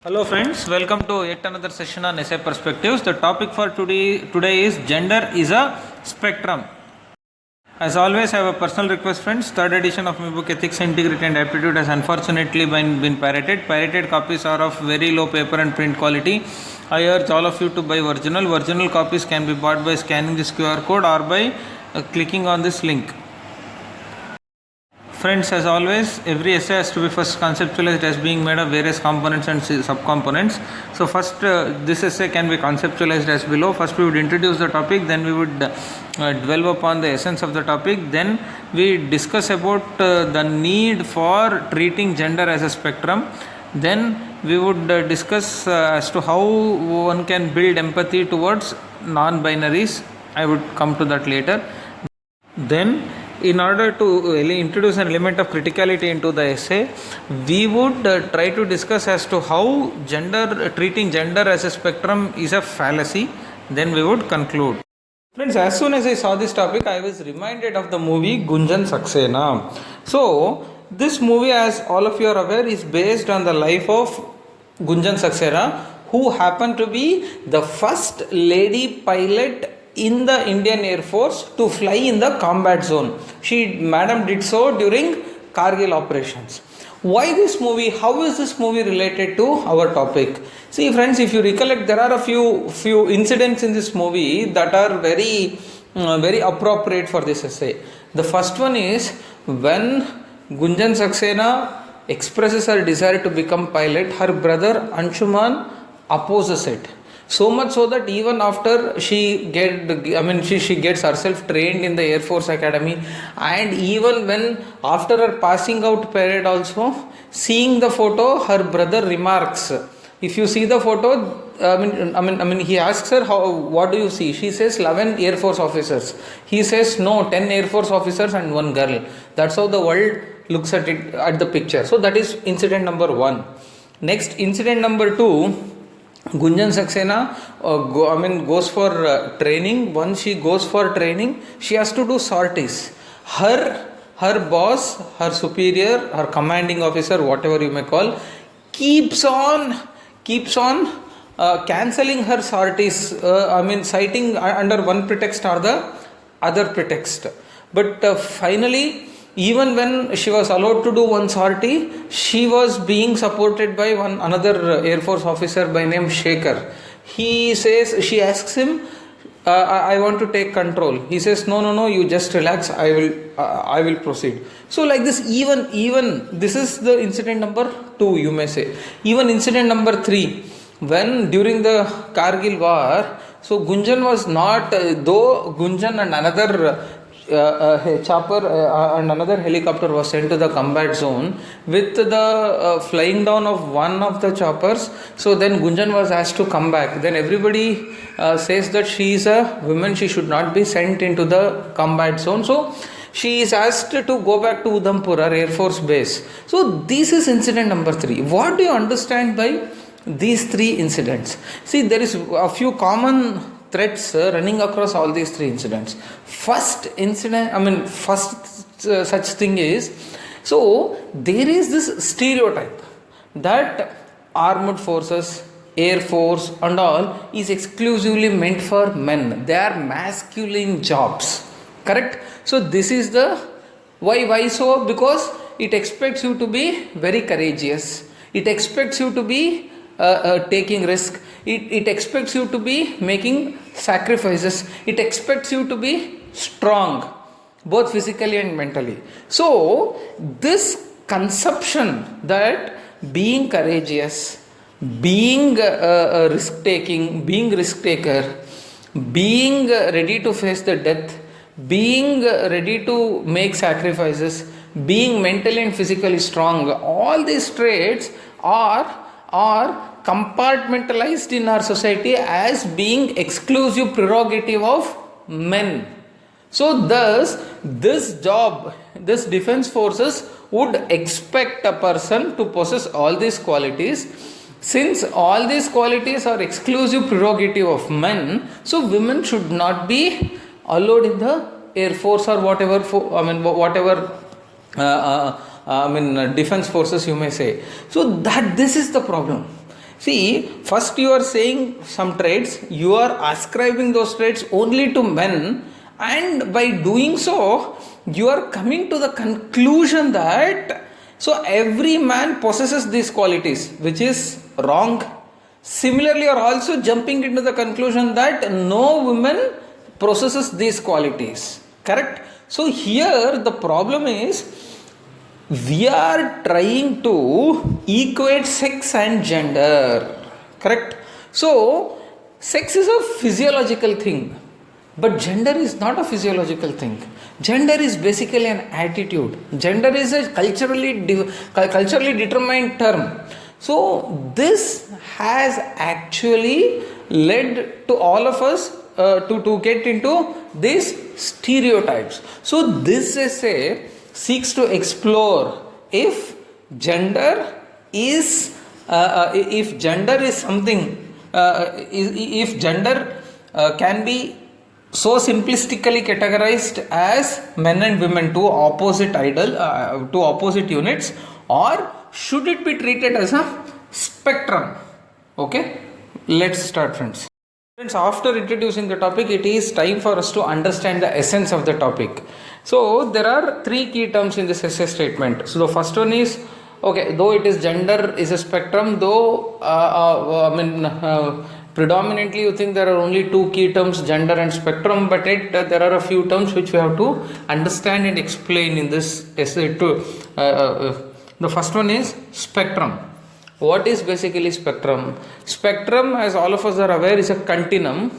Hello friends, welcome to yet another session on essay perspectives. The topic for today is gender is a spectrum. As always, I have a personal request friends. Third edition of my book Ethics, Integrity and Aptitude has unfortunately been pirated. Pirated copies are of very low paper and print quality. I urge all of you to buy original. Original copies can be bought by scanning this QR code or by clicking on this link. Friends, as always, every essay has to be first conceptualized as being made of various components and subcomponents. So first, this essay can be conceptualized as below. First we would introduce the topic, then we would dwell upon the essence of the topic, then we discuss about the need for treating gender as a spectrum. Then we would discuss as to how one can build empathy towards non-binaries. I would come to that later. Then, in order to introduce an element of criticality into the essay, we would try to discuss as to how treating gender as a spectrum is a fallacy. Then we would conclude. Friends, as soon as I saw this topic, I was reminded of the movie Gunjan Saxena. So, this movie, as all of you are aware, is based on the life of Gunjan Saxena, who happened to be the first lady pilot in the Indian Air Force to fly in the combat zone. Madam did so during Kargil operations. Why this movie? How is this movie related to our topic? See friends, if you recollect, there are a few incidents in this movie that are very appropriate for this essay. The first one is when Gunjan Saxena expresses her desire to become pilot, her brother Anshuman opposes it. So much so that even after she gets herself trained in the Air Force Academy, and even when after her passing out parade also, seeing the photo, her brother remarks, if you see the photo, he asks her, what do you see? She says 11 Air Force officers. He says no, 10 Air Force officers and one girl. That's how the world looks at it, at the picture. So that is incident number 1. Next, incident number 2. Gunjan Saxena goes for training. Once she goes for training, she has to do sorties. Her boss, her superior, her commanding officer, whatever you may call, keeps on cancelling her sorties. Citing under one pretext or the other pretext. But finally, even when she was allowed to do one sortie, she was being supported by another Air Force officer by name Shekhar. She asks him, I want to take control. He says, no, you just relax, I will proceed. So like this, even this is the incident number 2, you may say. Even incident number 3, when during the Kargil war, so Gunjan was not, though Gunjan and another chopper and another helicopter was sent to the combat zone with the flying down of one of the choppers. So then Gunjan was asked to come back. Then everybody says that she is a woman, she should not be sent into the combat zone. So she is asked to go back to Udhampur, our Air Force base. So this is incident number 3. What do you understand by these 3 incidents? See, there is a few common threads running across all these 3 incidents. First such thing is, so there is this stereotype that armed forces, Air Force and all is exclusively meant for men. They are masculine jobs. Correct? So this is the why so? Because it expects you to be very courageous. It expects you to be taking risk. It expects you to be making sacrifices. It expects you to be strong, both physically and mentally. So this conception that being courageous, being a risk taker, being ready to face the death, being ready to make sacrifices, being mentally and physically strong, all these traits are compartmentalized in our society as being exclusive prerogative of men. So thus, this defense forces would expect a person to possess all these qualities. Since all these qualities are exclusive prerogative of men, so women should not be allowed in the Air Force or whatever defense forces you may say. So that this is the problem. See, first you are saying some traits, you are ascribing those traits only to men, and by doing so, you are coming to the conclusion that so every man possesses these qualities, which is wrong. Similarly, you are also jumping into the conclusion that no woman possesses these qualities. Correct? So here the problem is we are trying to equate sex and gender. Correct? So sex is a physiological thing, but gender is not a physiological thing. Gender is basically an attitude. Gender is a culturally determined term. So this has actually led to all of us to get into these stereotypes. So this essay seeks to explore if gender is something, if gender can be so simplistically categorized as men and women, two opposite units, or should it be treated as a spectrum? Okay, let's start, friends. Friends, after introducing the topic, it is time for us to understand the essence of the topic. So there are three key terms in this essay statement. So the first one is, okay, though it is gender is a spectrum, though predominantly you think there are only two key terms, gender and spectrum, but there are a few terms which we have to understand and explain in this essay too. The first one is spectrum. What is basically spectrum? Spectrum, as all of us are aware, is a continuum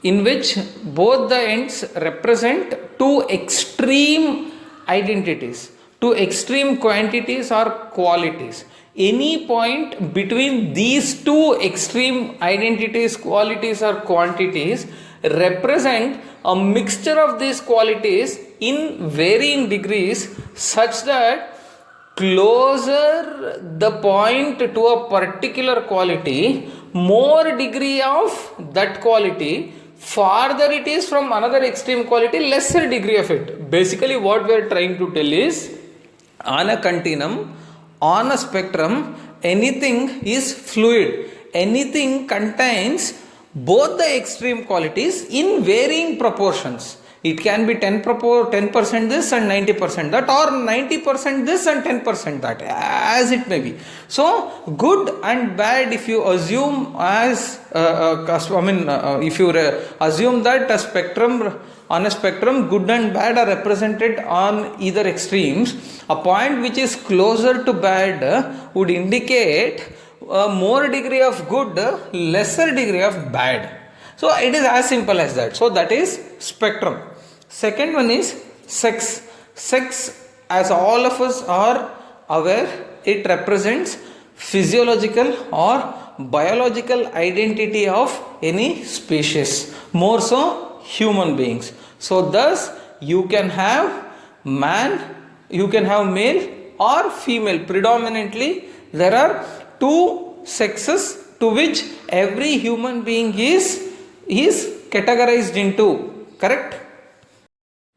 in which both the ends represent two extreme identities, two extreme quantities or qualities. Any point between these two extreme identities, qualities or quantities represent a mixture of these qualities in varying degrees, such that closer the point to a particular quality, more degree of that quality, farther it is from another extreme quality, lesser degree of it. Basically what we are trying to tell is, on a continuum, on a spectrum, anything is fluid. Anything contains both the extreme qualities in varying proportions. It can be 10% this and 90% that, or 90% this and 10% that, as it may be. So good and bad, if you assume as if you assume that a spectrum, on a spectrum, good and bad are represented on either extremes, a point which is closer to bad would indicate a more degree of good, lesser degree of bad. So it is as simple as that. So that is spectrum. Second one is sex. Sex, as all of us are aware, it represents physiological or biological identity of any species, more so human beings. So thus you can have man, you can have male or female. Predominantly there are two sexes to which every human being is categorized into. Correct?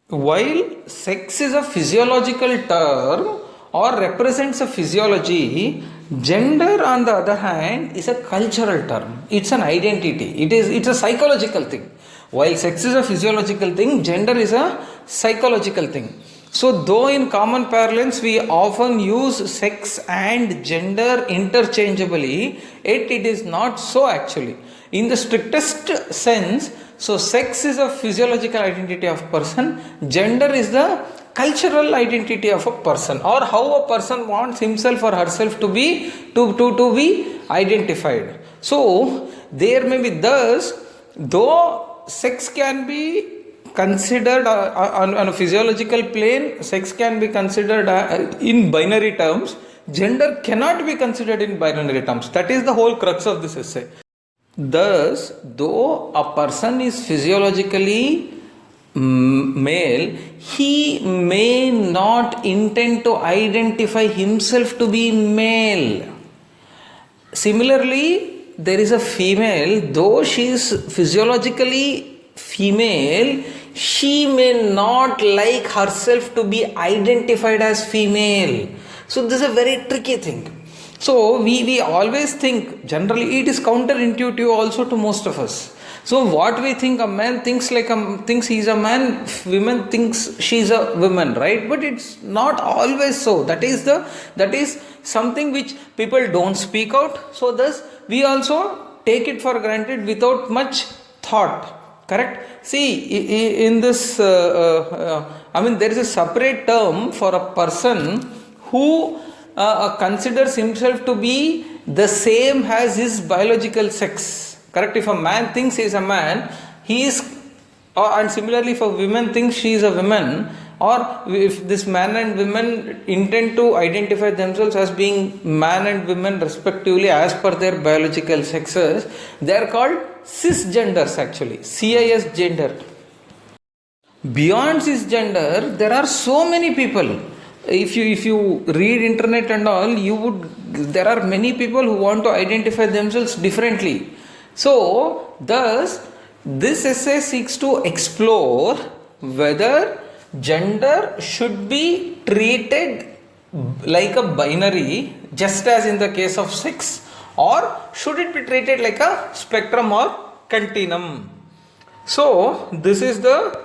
While sex is a physiological term or represents a physiology, gender on the other hand is a cultural term. It's an identity. It's a psychological thing. While sex is a physiological thing, gender is a psychological thing. So though in common parlance we often use sex and gender interchangeably, yet it is not so actually. In the strictest sense, so sex is a physiological identity of person, gender is the cultural identity of a person, or how a person wants himself or herself to be identified. So there may be thus, though sex can be considered on a physiological plane, sex can be considered in binary terms, gender cannot be considered in binary terms. That is the whole crux of this essay. Thus, though a person is physiologically male, he may not intend to identify himself to be male. Similarly, there is a female, though she is physiologically female, she may not like herself to be identified as female. So this is a very tricky thing. So we always think, generally it is counterintuitive also to most of us. So what we think, a man thinks thinks he's a man, women thinks she's a woman, right? But it's not always so. That is something which people don't speak out. So thus we also take it for granted without much thought. Correct? See, in this, there is a separate term for a person who considers himself to be the same as his biological sex. Correct? If a man thinks he is a man, he is, and similarly if a woman thinks she is a woman, or if this man and women intend to identify themselves as being man and women respectively as per their biological sexes, they are called cisgenders actually, CIS gender. Beyond cisgender, there are so many people. If you read internet and all, there are many people who want to identify themselves differently. So, thus, this essay seeks to explore whether gender should be treated like a binary, just as in the case of sex, or should it be treated like a spectrum or continuum. So, this is the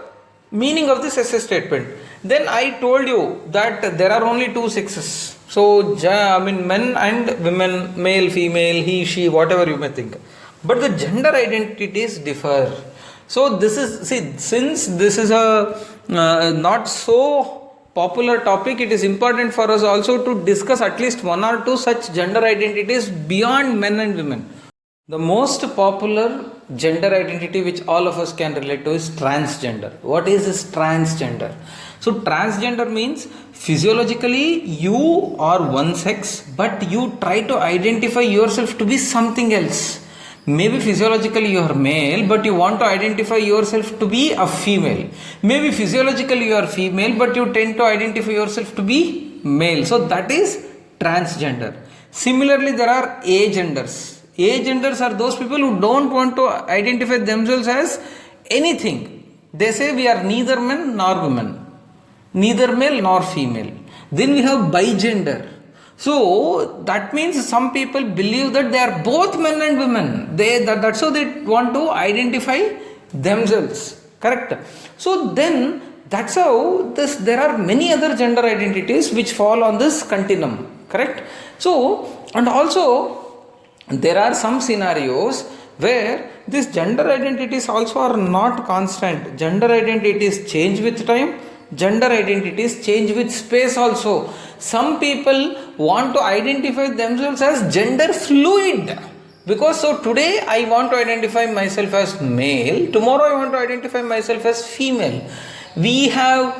meaning of this essay statement. Then I told you that there are only two sexes. So, men and women, male, female, he, she, whatever you may think. But the gender identities differ. So this is, since this is a not so popular topic, it is important for us also to discuss at least one or two such gender identities beyond men and women. The most popular gender identity which all of us can relate to is transgender. What is this transgender? So transgender means physiologically you are one sex, but you try to identify yourself to be something else. Maybe physiologically you are male, but you want to identify yourself to be a female. Maybe physiologically you are female, but you tend to identify yourself to be male. So that is transgender. Similarly, there are agenders. Agenders are those people who don't want to identify themselves as anything. They say we are neither men nor women, neither male nor female. Then we have bigender. So that means some people believe that they are both men and women. That's how they want to identify themselves. Correct? So then that's how there are many other gender identities which fall on this continuum. Correct? So, and also there are some scenarios where these gender identities also are not constant. Gender identities change with time. Gender identities change with space also. Some people want to identify themselves as gender fluid, because so today I want to identify myself as male, tomorrow I want to identify myself as female. We have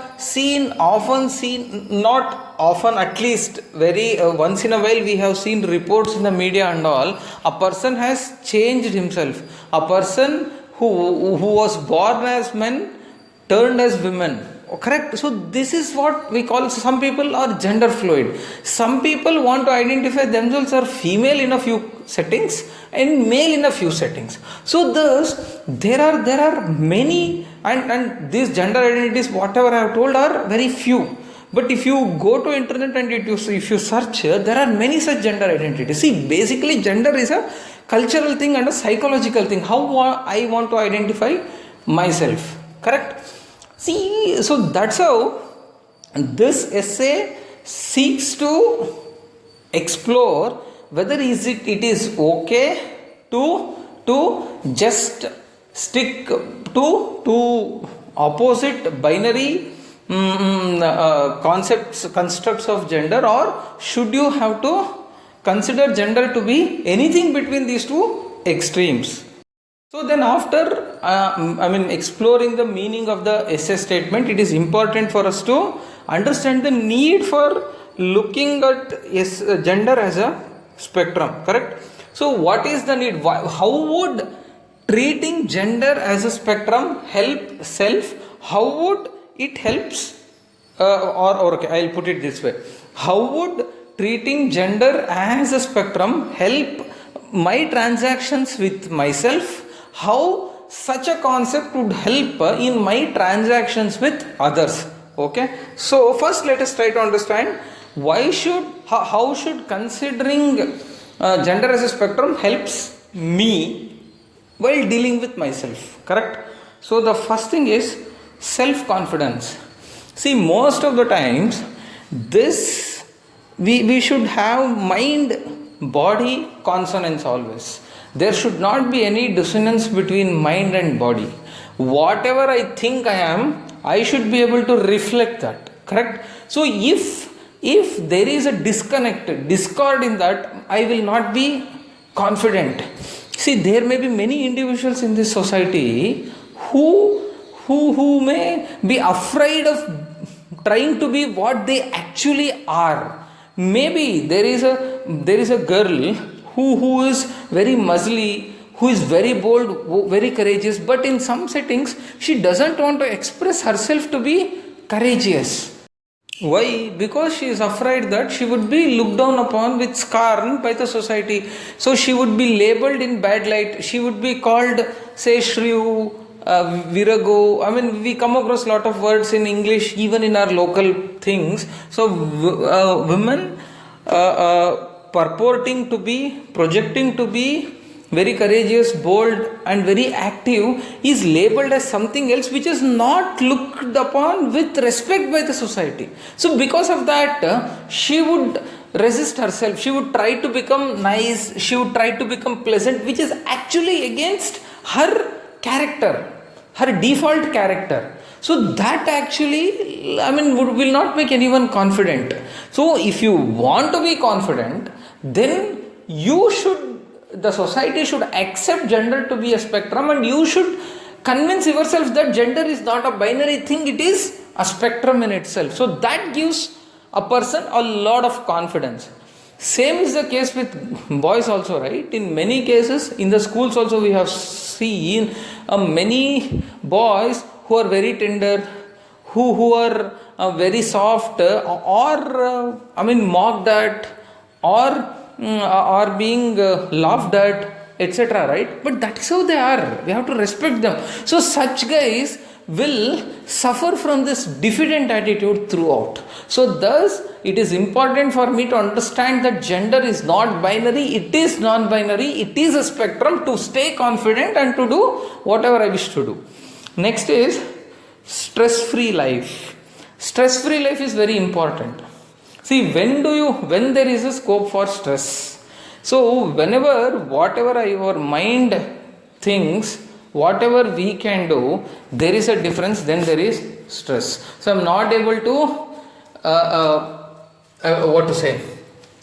not often, at least very once in a while, we have seen reports in the media and all. A person has changed himself. A person who was born as men turned as women. Correct? So this is what we call, some people are gender fluid. Some people want to identify themselves as female in a few settings and male in a few settings. So thus there are many, and these gender identities, whatever I have told, are very few. But if you go to internet and if you search, there are many such gender identities. See, basically gender is a cultural thing and a psychological thing. How I want to identify myself. Correct? See, so that's how this essay seeks to explore whether it is okay to just stick to opposite binary constructs of gender, or should you have to consider gender to be anything between these two extremes. So then after exploring the meaning of the essay statement, it is important for us to understand the need for looking at gender as a spectrum. Correct? So what is the need? How would treating gender as a spectrum help self? How would it helps okay, I'll put it this way. How would treating gender as a spectrum help my transactions with myself? How such a concept would help in my transactions with others? Okay, so first let us try to understand How should considering gender as a spectrum helps me while dealing with myself, correct? So the first thing is self-confidence. See, most of the times this we should have mind body consonance always. There should not be any dissonance between mind and body. Whatever I think I am, I should be able to reflect that, correct? So if there is a discord in that, I will not be confident. See, there may be many individuals in this society who may be afraid of trying to be what they actually are. Maybe there is a girl who is very muscly, who is very bold, very courageous, but in some settings she doesn't want to express herself to be courageous. Why? Because she is afraid that she would be looked down upon with scorn by the society. So she would be labeled in bad light. She would be called, say, Shrew, Virago. I mean, we come across a lot of words in English, even in our local things. So women purporting to be, projecting to be very courageous, bold and very active is labeled as something else which is not looked upon with respect by the society. So because of that, she would resist herself, she would try to become nice, she would try to become pleasant, which is actually against her character, her default character. So that actually, will not make anyone confident. So if you want to be confident, then the society should accept gender to be a spectrum, and you should convince yourself that gender is not a binary thing, it is a spectrum in itself. So that gives a person a lot of confidence. Same is the case with boys also, right? In many cases, in the schools also we have seen many boys who are very tender, who are very soft, mocked at, or being laughed at, etc., right? But that is how they are. We have to respect them. So such guys will suffer from this diffident attitude throughout. So thus it is important for me to understand that gender is not binary, it is non-binary, it is a spectrum, to stay confident and to do whatever I wish to do. Next is stress-free life. Stress-free life is very important. See, when there is a scope for stress. So whenever whatever your mind thinks, whatever we can do, there is a difference, then there is stress. So I'm not able to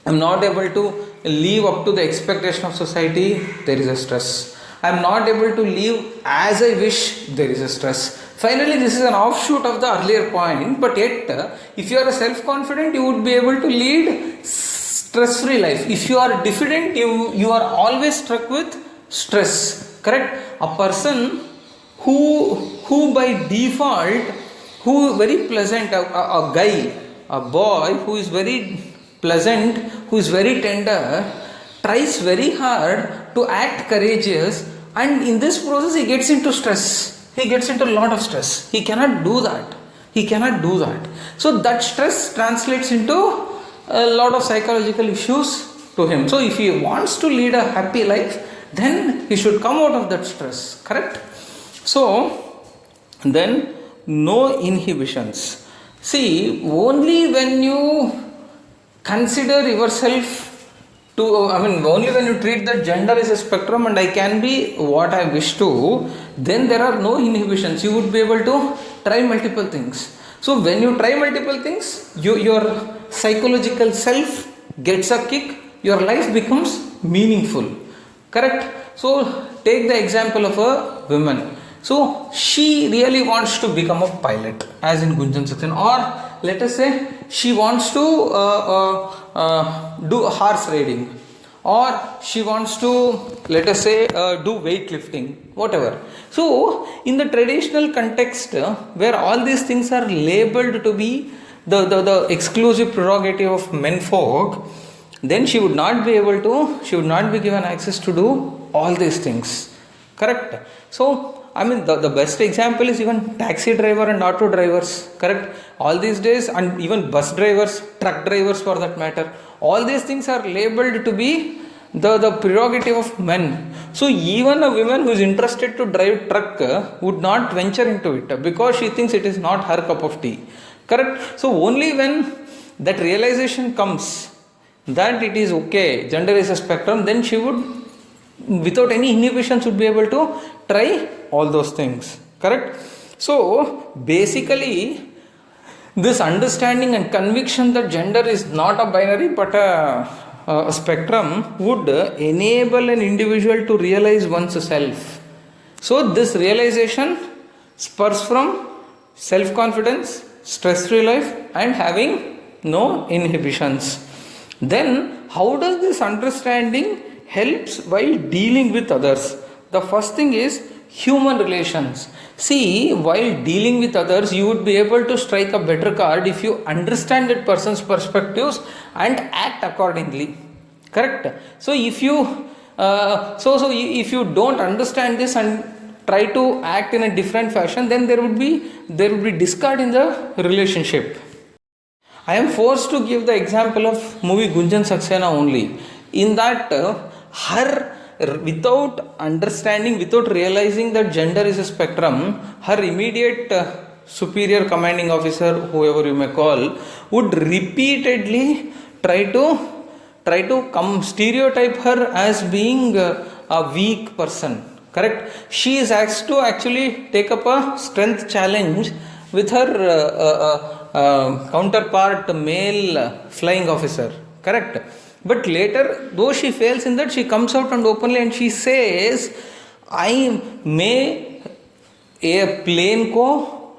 I'm not able to live up to the expectation of society, there is a stress. I'm not able to live as I wish, there is a stress. Finally, this is an offshoot of the earlier point, but yet, if you are self-confident, you would be able to lead stress-free life. If you are diffident, you are always struck with stress, correct? A person who by default, who very pleasant, a guy, a boy who is very pleasant, who is very tender, tries very hard to act courageous, and in this process he gets into stress. He gets into a lot of stress. He cannot do that. So that stress translates into a lot of psychological issues to him. So if he wants to lead a happy life, then he should come out of that stress, correct? So then no inhibitions. See, only when you consider yourself only when you treat that gender as a spectrum and I can be what I wish to, then there are no inhibitions. You would be able to try multiple things. So when you try multiple things, your psychological self gets a kick, your life becomes meaningful, correct? So take the example of a woman. So she really wants to become a pilot, as in Gunjan Saxena, or let us say she wants to do horse riding, or she wants to, let us say, do weightlifting, whatever. So in the traditional context, where all these things are labeled to be the exclusive prerogative of menfolk, then she would not be given access to do all these things, correct? So I mean, the best example is even taxi driver and auto drivers, correct? All these days, and even bus drivers, truck drivers for that matter, all these things are labeled to be the prerogative of men. So even a woman who is interested to drive truck would not venture into it because she thinks it is not her cup of tea, correct? So only when that realization comes that it is okay, gender is a spectrum, then she would, without any inhibitions, would be able to try all those things, correct? So basically this understanding and conviction that gender is not a binary but a spectrum would enable an individual to realize one's self. So this realization spurs from self-confidence, stress-free life, and having no inhibitions. Then how does this understanding helps while dealing with others? The first thing is human relations. See, while dealing with others, you would be able to strike a better card if you understand that person's perspectives and act accordingly, correct? So if you if you don't understand this and try to act in a different fashion, then there would be discard in the relationship. I am forced to give the example of movie Gunjan Saxena only. In that, without understanding, without realizing that gender is a spectrum, her immediate superior commanding officer, whoever you may call, would repeatedly try to stereotype her as being a weak person, correct? She is asked to actually take up a strength challenge with her counterpart male flying officer, correct? But later, though she fails in that, she comes out and openly and she says, I may a plane ko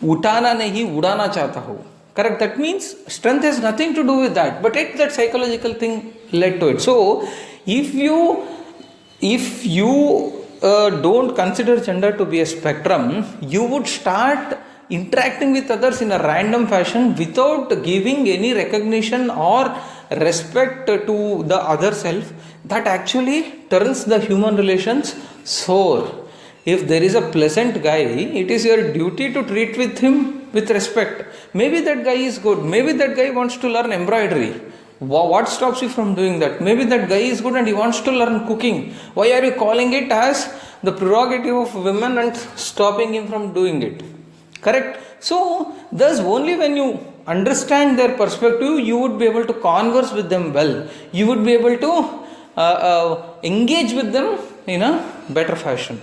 utana nahi udana chahta hu. Correct? That means strength has nothing to do with that, but that psychological thing led to it. So if you don't consider gender to be a spectrum, you would start interacting with others in a random fashion without giving any recognition or respect to the other self. That actually turns the human relations sour. If there is a pleasant guy, it is your duty to treat with him with respect. Maybe that guy is good, maybe that guy wants to learn embroidery. What stops you from doing that? Maybe that guy is good and he wants to learn cooking. Why are you calling it as the prerogative of women and stopping him from doing it? Correct? So, thus only when you understand their perspective, you would be able to converse with them well. You would be able to engage with them in a better fashion.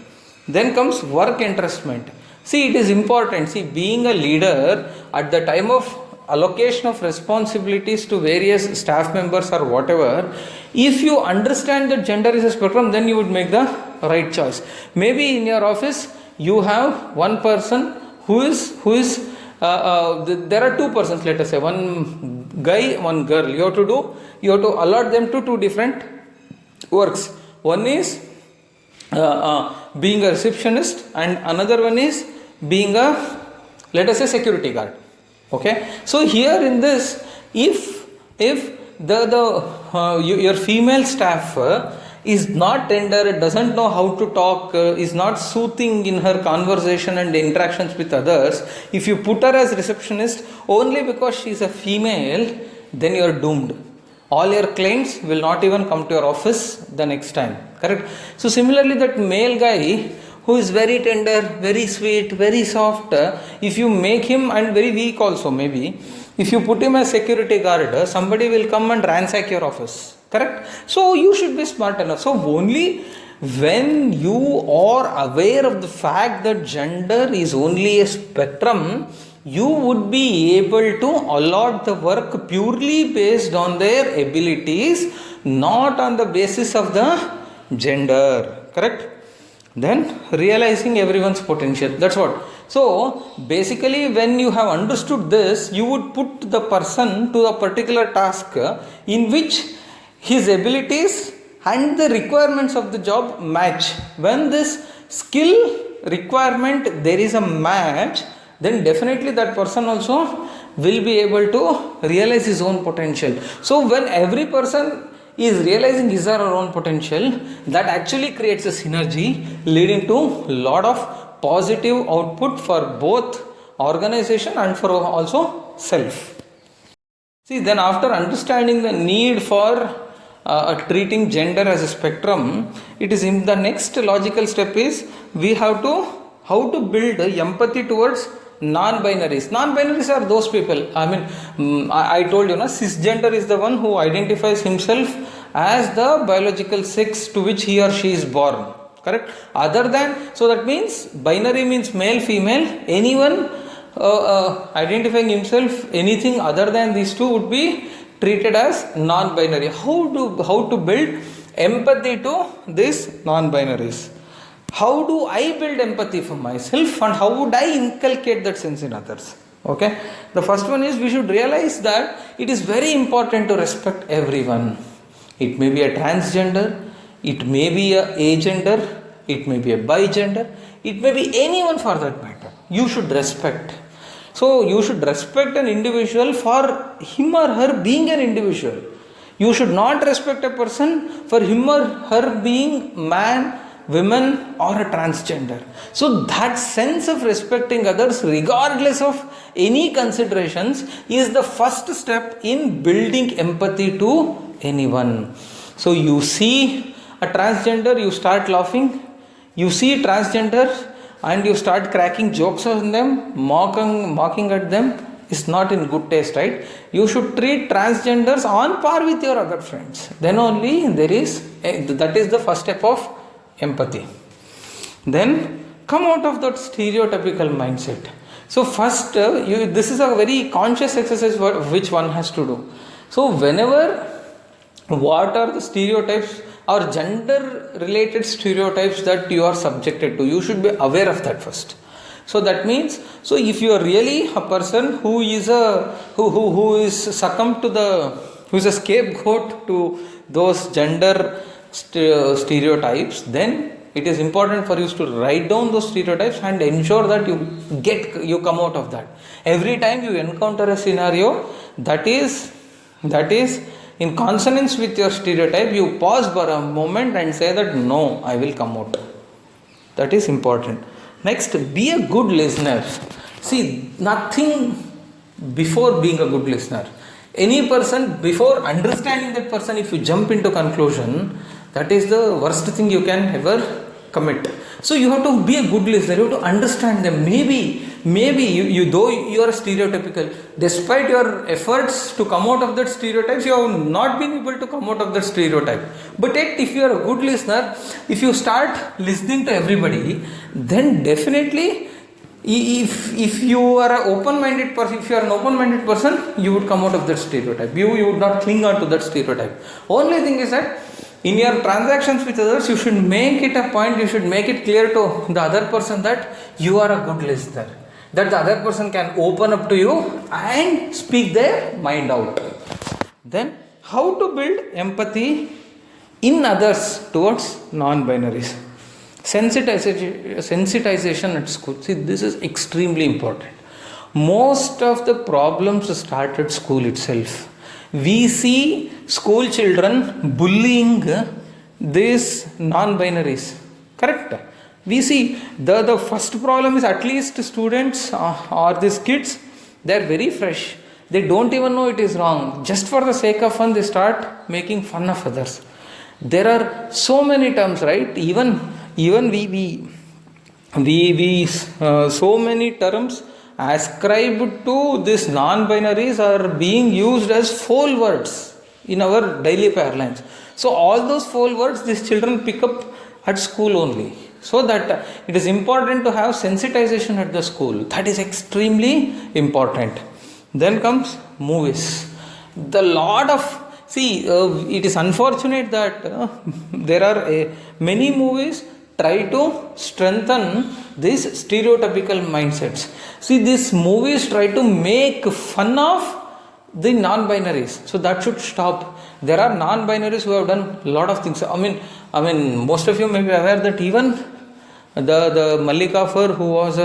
Then comes work entrustment. See, it is important. See, being a leader at the time of allocation of responsibilities to various staff members or whatever, if you understand that gender is a spectrum, then you would make the right choice. Maybe in your office, you have one person who is there are two persons, let us say, one guy, one girl. You have to allot them to two different works. One is being a receptionist and another one is being a, let us say, security guard. Okay, so here in this, if your female staff is not tender, doesn't know how to talk, is not soothing in her conversation and interactions with others, if you put her as receptionist only because she is a female, then you are doomed. All your clients will not even come to your office the next time. Correct? So similarly, that male guy who is very tender, very sweet, very soft, if you make him, and very weak also maybe, if you put him as security guard, somebody will come and ransack your office. Correct? So you should be smart enough. So only when you are aware of the fact that gender is only a spectrum, you would be able to allot the work purely based on their abilities, not on the basis of the gender. Correct? Then realizing everyone's potential. That's what. So basically, when you have understood this, you would put the person to a particular task in which his abilities and the requirements of the job match. When this skill requirement, there is a match, then definitely that person also will be able to realize his own potential. So when every person is realizing his or her own potential, that actually creates a synergy leading to lot of positive output for both organization and for also self. See, then after understanding the need for treating gender as a spectrum, it is in the next logical step is we have to how to build empathy towards non-binaries. Non-binaries are those people. I told you, cisgender is the one who identifies himself as the biological sex to which he or she is born. Correct? Other than, so that means binary means male, female. Anyone identifying himself anything other than these two would be treated as non-binary. How to build empathy to these non-binaries? How do I build empathy for myself and how would I inculcate that sense in others? Okay. The first one is we should realize that it is very important to respect everyone. It may be a transgender, it may be a agender, it may be a bigender, it may be anyone for that matter. You should respect. So you should respect an individual for him or her being an individual. You should not respect a person for him or her being man, women or a transgender. So that sense of respecting others regardless of any considerations is the first step in building empathy to anyone. So you see a transgender, you start laughing. You see transgender and you start cracking jokes on them, mocking at them. Is not in good taste, right? You should treat transgenders on par with your other friends. Then only that is the first step of empathy. Then come out of that stereotypical mindset. So first, this is a very conscious exercise which one has to do. So whenever, what are the stereotypes or gender related stereotypes that you are subjected to, you should be aware of that first. So that means, so if you are really a person who is who is succumbed to who is a scapegoat to those gender stereotypes, then it is important for you to write down those stereotypes and ensure that you come out of that. Every time you encounter a scenario that is in consonance with your stereotype, you pause for a moment and say that no, I will come out. That is important. Next, be a good listener. See, nothing before being a good listener. Any person, before understanding that person, if you jump into conclusion, that is the worst thing you can ever commit. So you have to be a good listener. You have to understand them. Maybe you though you are stereotypical, despite your efforts to come out of that stereotypes, you have not been able to come out of that stereotype. But yet, if you are a good listener, if you start listening to everybody, then definitely, if you are an open-minded person, you would come out of that stereotype. You would not cling on to that stereotype. Only thing is that in your transactions with others, you should make it a point, you should make it clear to the other person that you are a good listener, that the other person can open up to you and speak their mind out. Then, how to build empathy in others towards non-binaries? Sensitization at school. See, this is extremely important. Most of the problems start at school itself. We see school children bullying these non-binaries. Correct? We see the first problem is at least students or these kids, they are very fresh. They don't even know it is wrong. Just for the sake of fun, they start making fun of others. There are so many terms, right? Even we so many terms ascribed to these non-binaries are being used as foul words in our daily parlance. So all those foul words these children pick up at school only. So that it is important to have sensitization at the school. That is extremely important. Then comes movies. It is unfortunate that there are many movies try to strengthen these stereotypical mindsets. See, these movies try to make fun of the non-binaries. So that should stop. There are non-binaries who have done a lot of things. I mean, most of you may be aware that even the Mallikafar who was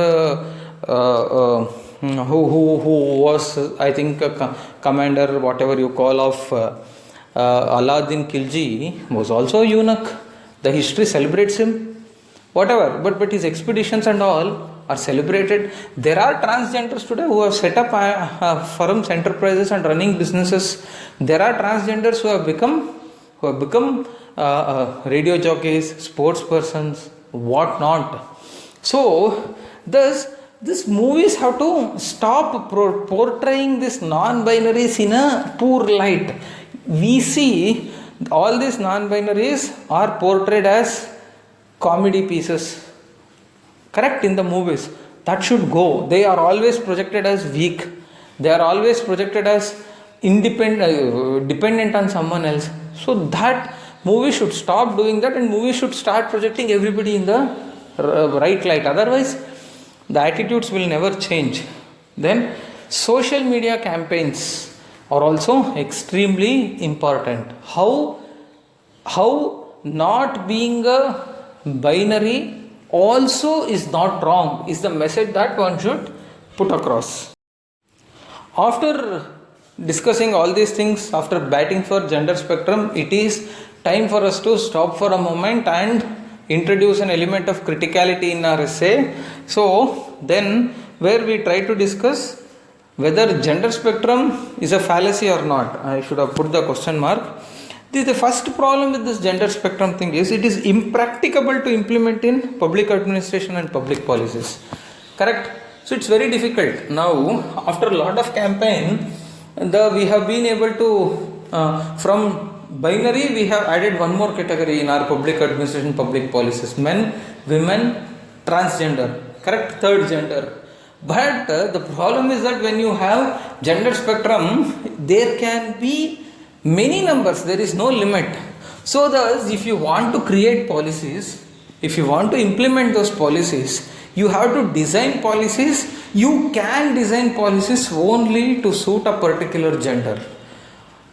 who was I think a commander, whatever you call, of Alauddin Khilji was also a eunuch. The history celebrates him. Whatever, but his expeditions and all are celebrated. There are transgenders today who have set up firms, enterprises, and running businesses. There are transgenders who have become radio jockeys, sports persons, what not. So, thus, these movies have to stop portraying these non-binaries in a poor light. We see all these non-binaries are portrayed as comedy pieces, correct, in the movies. That should go. They are always projected as weak. They are always projected as dependent on someone else. So that movie should stop doing that, and movies should start projecting everybody in the right light. Otherwise, the attitudes will never change. Then social media campaigns are also extremely important. How not being a binary also is not wrong is the message that one should put across. After discussing all these things, after batting for gender spectrum, it is time for us to stop for a moment and introduce an element of criticality in our essay. So then, where we try to discuss whether gender spectrum is a fallacy or not. I should have put the question mark. The first problem with this gender spectrum thing is it is impracticable to implement in public administration and public policies. Correct? So it's very difficult. Now, after a lot of campaign, we have been able to, from binary, we have added one more category in our public administration, public policies. Men, women, transgender. Correct? Third gender. But the problem is that when you have gender spectrum, there can be many numbers, there is no limit. So thus, if you want to create policies, if you want to implement those policies, you have to design policies. You can design policies only to suit a particular gender.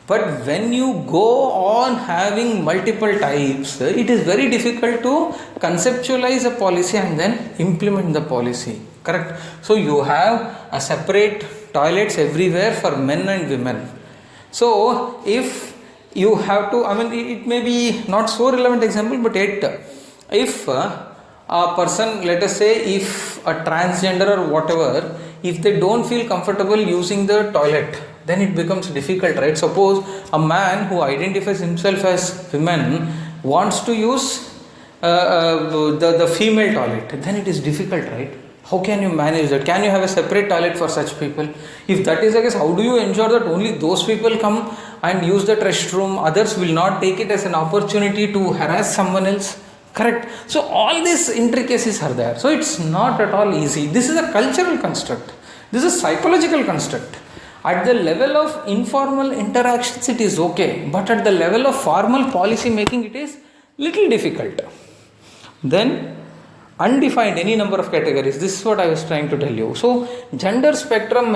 But when you go on having multiple types, it is very difficult to conceptualize a policy and then implement the policy. Correct? So you have a separate toilets everywhere for men and women. So, if you have to, it may be not so relevant example, but if a person, let us say, if a transgender or whatever, if they don't feel comfortable using the toilet, then it becomes difficult, right? Suppose a man who identifies himself as women wants to use the female toilet, then it is difficult, right? How can you manage that? Can you have a separate toilet for such people? If that is the case, how do you ensure that only those people come and use that restroom, others will not take it as an opportunity to harass someone else? Correct? So all these intricacies are there. So it's not at all easy. This is a cultural construct. This is a psychological construct. At the level of informal interactions, it is okay. But at the level of formal policy making, it is little difficult. Then undefined, any number of categories. This is what I was trying to tell you. So gender spectrum,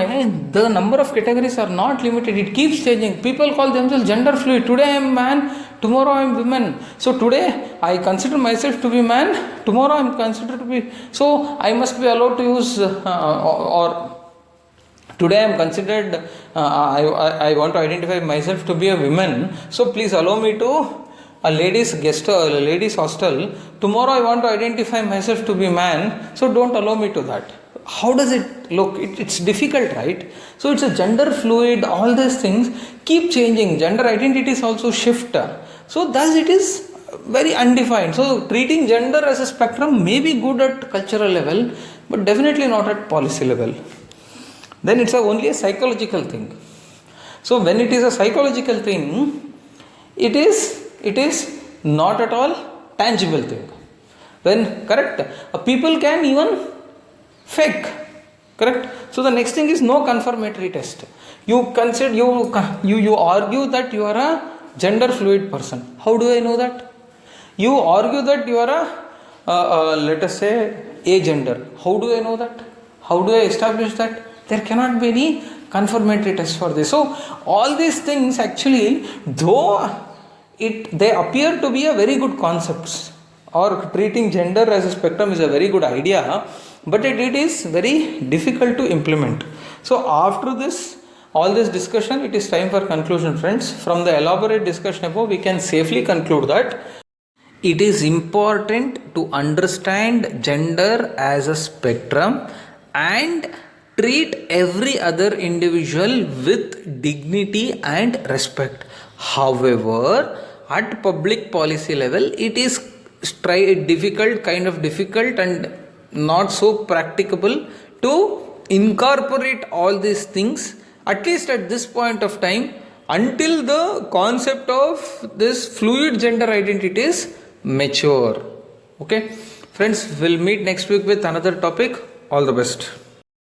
the number of categories are not limited. It keeps changing. People call themselves gender fluid. Today I am man, tomorrow I am woman. So today I consider myself to be man, tomorrow I am considered to be. So I must be allowed to use or today I am considered. I want to identify myself to be a woman. So please allow me to a ladies guest, a ladies hostel. Tomorrow I want to identify myself to be man, so don't allow me to that. How does it look? It's difficult, right? So it's a gender fluid. All these things keep changing. Gender identities also shift. So thus it is very undefined. So treating gender as a spectrum may be good at cultural level, but definitely not at policy level. Then it's only a psychological thing. So when it is a psychological thing, it is not at all tangible thing. When correct, people can even fake. Correct. So the next thing is no confirmatory test. You consider you argue that you are a gender fluid person. How do I know that? You argue that you are a let us say agender. How do I know that? How do I establish that? There cannot be any confirmatory test for this. So all these things actually, though they appear to be a very good concepts, or treating gender as a spectrum is a very good idea, but it is very difficult to implement. So after this, all this discussion, it is time for conclusion, friends. From the elaborate discussion above, we can safely conclude that it is important to understand gender as a spectrum and treat every other individual with dignity and respect. However, at public policy level, it is difficult and not so practicable to incorporate all these things, at least at this point of time, until the concept of this fluid gender identity is mature. Okay, friends, we'll meet next week with another topic. All the best.